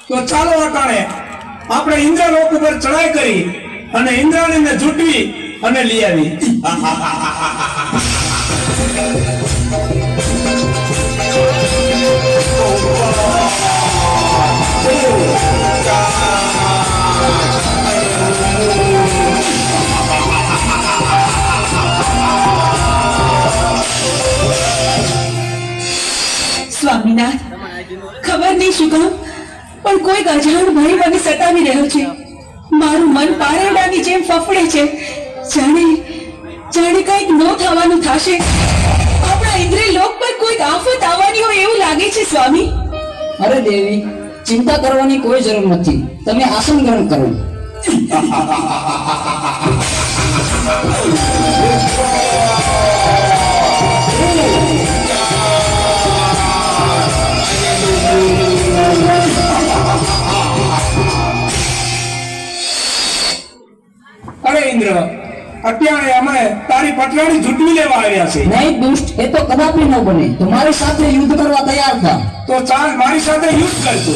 તો ચાલો અટાણે આપણે ઇન્દ્રલોક ઉપર ચડાઈ કરી અને ઇન્દ્રાણીને જૂટવી અને લઈ આવી. સ્વામીનાથ, ખબર નહીં શું કહું, પણ કોઈ અજાણ ભય મને સતાવી રહ્યો છે. મારું મન પારેડાની જેમ ફફડે છે. જાણે કંઈક ન થવાનું થશે. આપણા ઇન્દ્રિય લોક પર કોઈક આફત આવવાની હોય એવું લાગે છે સ્વામી. અરે દેવી, ચિંતા કરવાની કોઈ જરૂર નથી. તમે આસન ગ્રહણ કરો. અરે ઇન્દ્ર, અત્યારે અમે તારી પટરાણી જૂટવી લેવા આવ્યા છે. નહીં દુષ્ટ, એ તો કદાપી ન બને. તમારી સાથે યુદ્ધ કરવા તૈયાર થા. તો ચાલ મારી સાથે યુદ્ધ કરજો.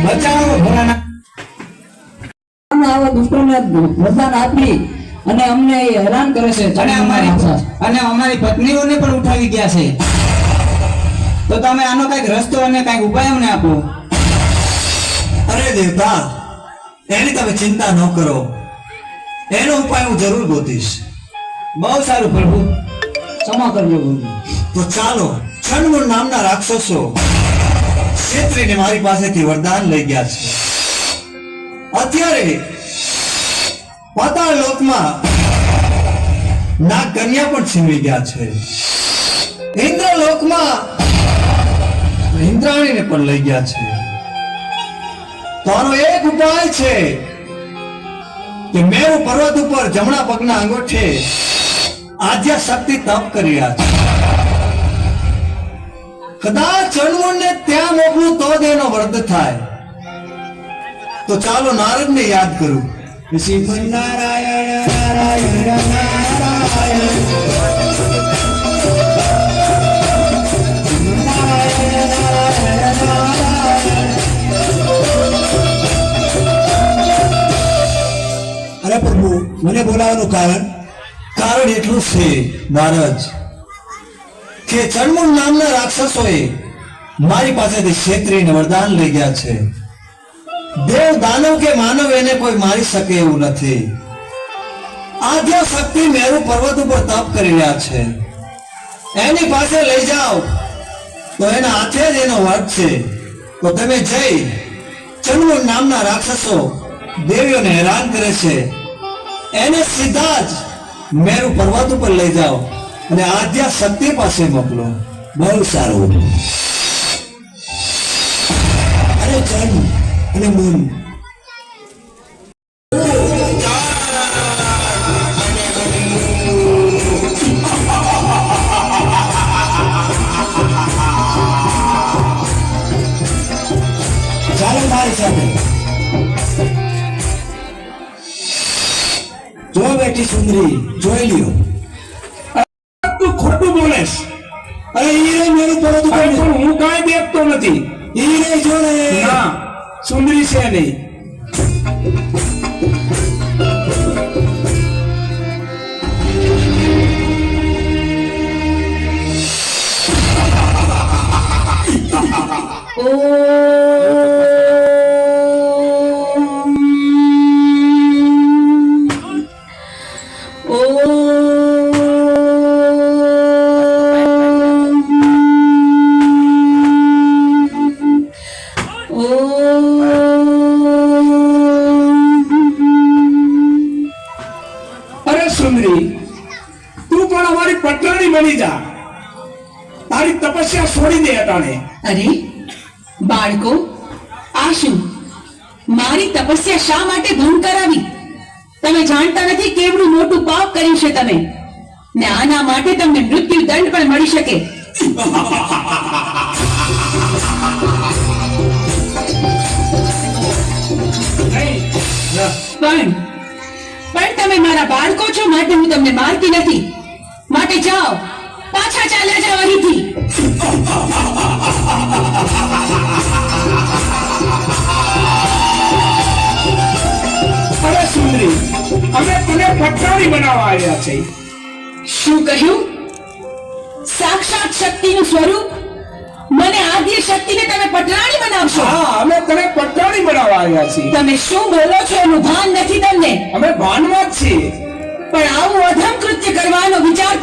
બચાવો ભોળાનાથ. આવા દુષ્ટોને વરદાન આપી અને અમને એ હેરાન કરે છે અને અમારી પત્નીઓને પણ ઉઠાવી ગયા છે. તો તમે આનો કઈક રસ્તો અને કઈક ઉપાય અમને આપો. અરે દેવતા, એની તમે ચિંતા ન કરો, એનો ઉપાય હું જરૂર ગોતીશ. બહુ સારું પ્રભુ. ક્ષમા કરજો ગુરુ. તો ચાલો, ચંડમુંડ નામના રાક્ષસો ક્ષેત્રીને મારી પાસેથી વરદાન લઈ ગયા છે. અત્યારે પાતાળ લોકમાં નાગ કન્યા પણ છીનવી ગયા છે. ઇન્દ્ર લોકમાં ઇન્દ્રાણીને પણ લઈ ગયા છે. તો આનો એક ઉપાય છે કે મેરુ પર્વત ઉપર જમણા પગના અંગૂઠે આદ્યા શક્તિ તપ કરી રહ્યા છે. કદાચ ચંડમુંડને ત્યાં મોકલું તો જ એનો વધ થાય. તો ચાલો નારદને યાદ કરું. શ્રીમન નારાયણ નારાયણ નારાયણ. અરે પ્રભુ, મને બોલાવવાનું કારણ એટલું છે નારદ, કે ચંડમુંડ નામના રાક્ષસોએ મારી પાસેથી ક્ષેત્રીને વરદાન લઈ ગયા છે. દેવ દાનવ કે માનવ એને કોઈ મારી શકે એવું નથી. આદ્યા શક્તિ મેરુ પર્વત ઉપર તપ કરી રહ્યા છે. એની પાસે લઈ જાઓ તો એના હાથે જ એનો વધ છે. તો તમે જઈ ચંડમુંડ નામના રાક્ષસો દેવીઓને હેરાન કરે છે એને સીધા જ મેરુ પર્વત ઉપર લઈ જાઓ અને આદ્યા શક્તિ પાસે મોકલો. બહુ સારું. અરે ચંડ અને મુન, ચાલો મારી સાથે. જો બેટી સુંદરી, જોઈ લ્યો. તું ખોટું બોલેસ. અરે ઈ મેરું પર્વત ઉપર પણ હું કાંઈ દેખતો નથી. ઈ રે જો ને. ના, સુંદરી છે નહીં. અરે સુંદરી, તું પણ અમારી પટરાણી બની જા. તારી તપસ્યા છોડી દે અટાણે. અરે બાળકો, આ શું? મારી તપસ્યા શા માટે ભંગ કરાવી? તમે જાણતા નથી કેવડું મોટું પાપ કર્યું છે તમે, ને આના માટે તમને મૃત્યુ દંડ પણ મળી શકે. પણ તમે મારા બાળકો છો, માટે હું તમને મારતી નથી. માટે જાઓ, પાછા ચાલ્યા જાઓ અહીંથી. અરે સુંદરી, અમે તને પટરાણી બનાવવા આવ્યા છે. શું કહ્યું? સાક્ષાત શક્તિનું સ્વરૂપ? મને આદ્ય શક્તિને તમે પટરાણી બનાવશો? હા, અમે તને પટરાણી બનાવવા આવ્યા છીએ. તમે શું બોલો છો એનું ભાન નથી તમને? અમે ભાનમાં જ છીએ. પણ આવું અધમ કૃત્ય કરવાનો વિચાર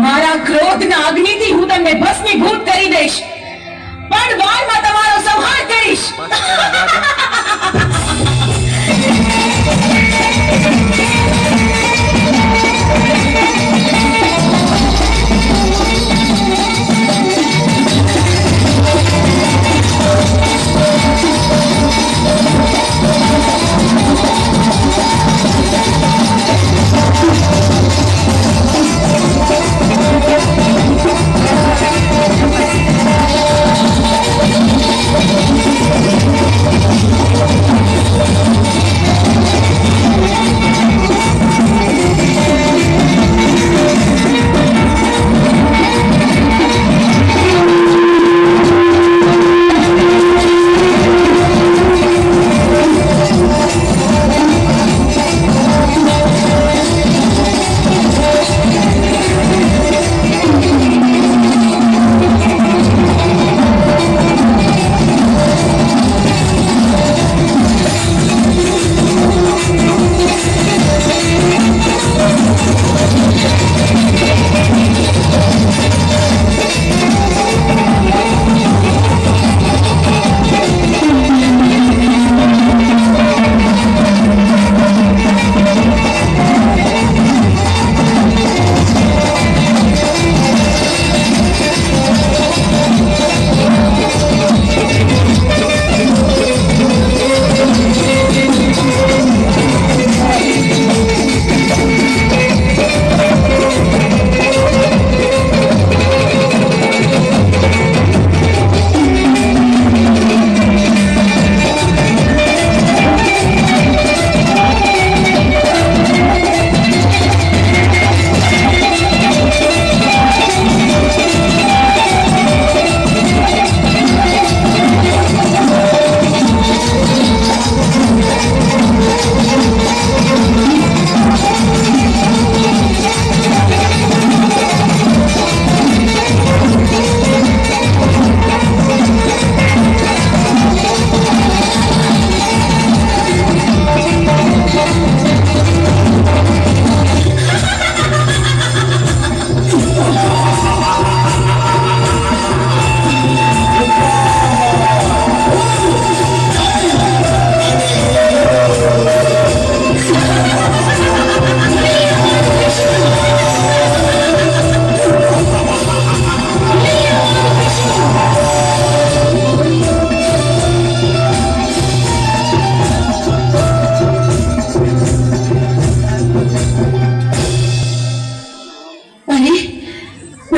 મારા ક્રોધના અગ્નિથી હું તમને ભસ્મીભૂત કરી દઈશ, પણ વારમાં તમારો સંહાર કરીશ.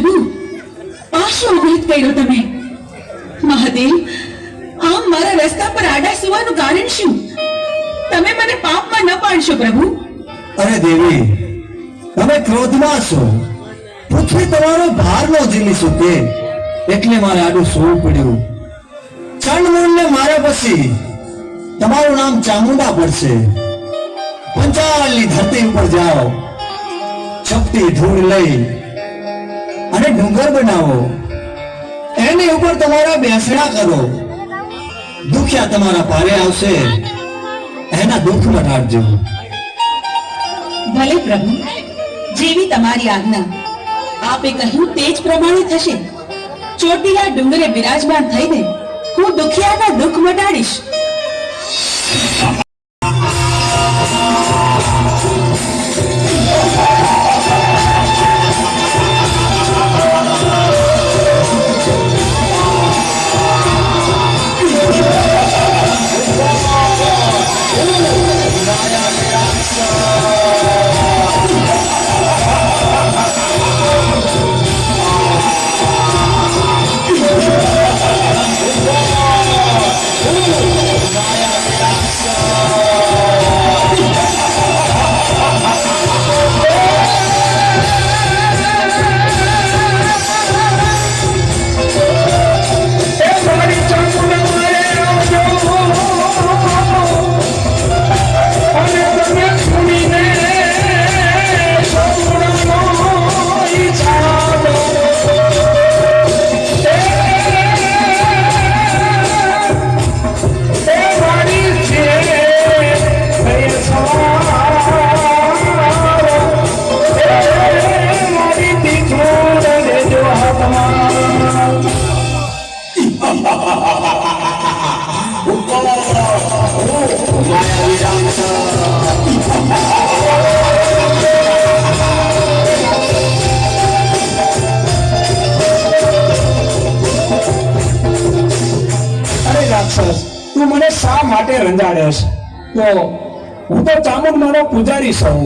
પ્રભુ, આ શું અપરાધ કર્યો તમે? મહાદેવ, આમ મારા રસ્તા પર આડા સુવાનું કારણ શું? તમે મને પાપમાં ન પાડશો પ્રભુ. અરે દેવી, તમે ક્રોધમાં છો. પૃથ્વી તમારો ભાર ન ઝીલી શકે એટલે મારે આડું સૂવું પડ્યું. ચંડમૂળને માર્યા પછી તમારું નામ ચામુંડા પડશે. પંચાળની ધરતી ઉપર જાઓ, ચપટી ધૂળ લઈ અને ડુંગર બનાવો, એની ઉપર તમારા બેસણા કરો. દુખિયા તમારા પારે આવશે, એના દુઃખ મટાડજો. ભલે પ્રભુ, જેવી તમારી આજ્ઞા. આપે કહ્યું તે જ પ્રમાણે થશે. ચોટીલા ડુંગરે બિરાજમાન થઈને હું દુખિયાના દુઃખ મટાડીશ. તું મને શા માટે રંજાડેશ? તો હું તો ચામુંડમાનો પૂજારી છું.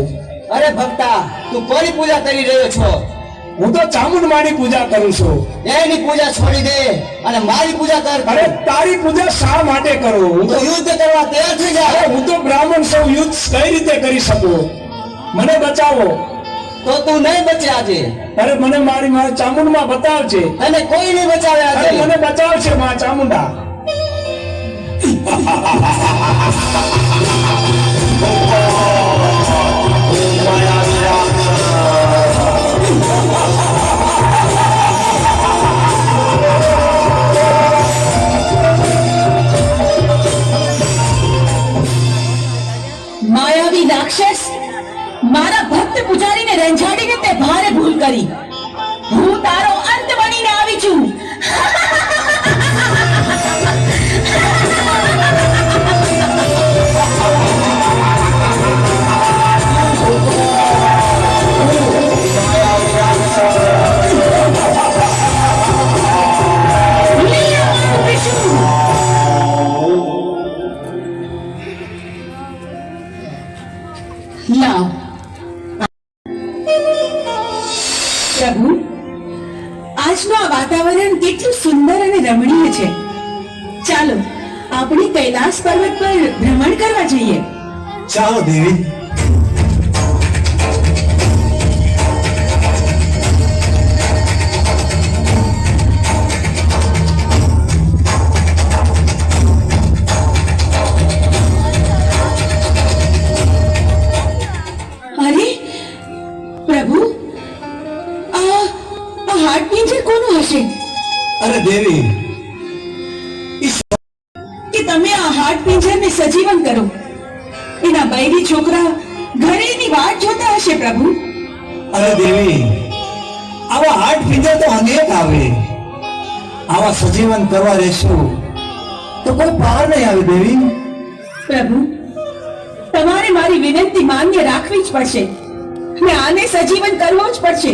અરે ભક્તા, તું કોની પૂજા કરી રહ્યો છો? હું તો ચામુંડમાની પૂજા કરું છું. એની પૂજા છોડી દે અને મારી પૂજા કર. અરે તારી પૂજા શા માટે કરું? હું તો તો યુદ્ધ કરવા તૈયાર થઈ જા. અરે હું તો બ્રાહ્મણ છું, યુદ્ધ કઈ રીતે કરી શકું? મને બચાવો. તો તું નહીં બચે આજે. અરે મને મારી ચામુંડમાં બતાવજે. અને કોઈ નહીં બચાવે અરે આજે. મને બચાવશે માં ચામુંડા. માયાવી રાક્ષસ, મારા ભક્ત પૂજારીને રંજાડીને તે ભારે ભૂલ કરી. હું તારો અંત બનીને આવી છું. લાવ પ્રભુ, આજનું આ વાતાવરણ કેટલું સુંદર અને રમણીય છે. ચાલો આપણે કૈલાસ પર્વત પર ભ્રમણ કરવા જઈએ. ચાલો દેવી. અરે પ્રભુ, આ હાડપિંજર કોનું હશે અરે દેવી, કે તમે આ હાડપિંજરને સજીવન કરો? એના બૈરી છોકરા ઘરે એની વાટ જોતા હશે પ્રભુ. અરે દેવી, આવા હાડ પિંજર તો અનેક આવે. આવા સજીવન કરવા રહેશું તો કોઈ પાર નહીં આવે દેવી. પ્રભુ, તમારે મારી વિનંતી માન્ય રાખવી જ પડશે ને આને સજીવન કરવો જ પડશે.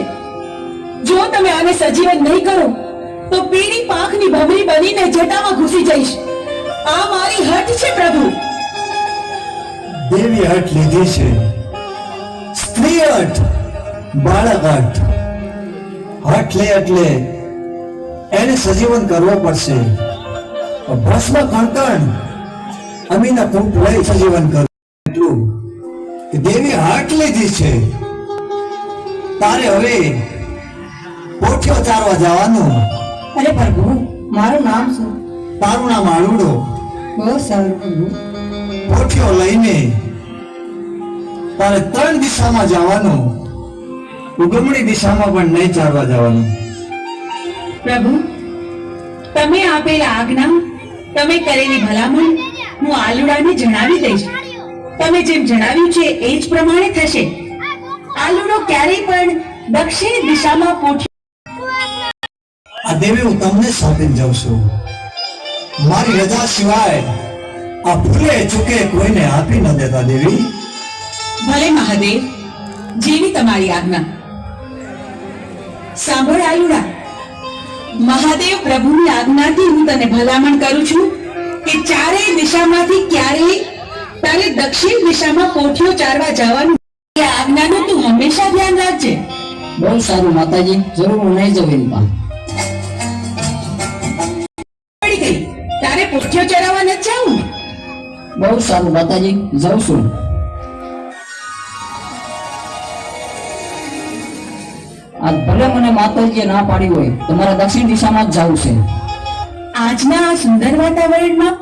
જો તમે આને સજીવન નહીં કરો તો પીળી પાંખની ભમરી બનીને જટામાં ઘૂસી જઈશ. આ મારી હઠ છે પ્રભુ. દેવી હઠ લીધી છે, સ્ત્રી હઠ, બાળક હઠ. હઠ લે એટલે એને સજીવન કરવો પડશે. ભસ્મ કણકણ અમીના કૂપ લઈ સજીવન કરવું એટલું કે દેવી હઠ લીધી છે. તારે હવે પોઠિયો ચારવા જવાનું. અરે પ્રભુ, મારું નામ શું? તારું નામ આલુડો. બહુ સારું પ્રભુ. પોઠિયો લઈને તારે 3 દિશામાં જવાનું. ઉગમણી દિશામાં પણ નહીં ચાલવા જવાનું. પ્રભુ, તમે આપેલા આજ્ઞા, તમે કરેલી ભલામણ હું આલુડાને જણાવી દઈશ. તમે જેમ જણાવ્યું છે એ જ પ્રમાણે થશે. આલુડો ક્યારેય પણ દક્ષિણ દિશામાં પોઠિયો. આ દેવી હું તમને સોંપીને જાઉં છું. મારી રજા સિવાય આ ભૂલે ચૂકે કોઈને આપી ન દેતા દેવી. ભલે મહાદેવ, જેવી તમારી આજ્ઞા. સાંભળ આલુડા, મહાદેવ પ્રભુની આજ્ઞાથી હું તને ભલામણ કરું છું કે ચારેય દિશામાંથી ક્યારેય તારે દક્ષિણ દિશામાં પોઠિયો ચારવા જવાનું. એ આજ્ઞાનું તું હંમેશા ધ્યાન રાખજે. બહુ સારું માતાજી, જરૂર હું નહીં જવું એની પાસે. પડી ગઈ, તારે પોઠિયો ચરાવવા નથી જવું. બહુ સારું માતાજી, જાઉં છું. આજ ભલે મને માતાજીએ ના પાડી હોય, તમારા દક્ષિણ દિશામાં જ જવું છે. આજના આ સુંદર વાતાવરણમાં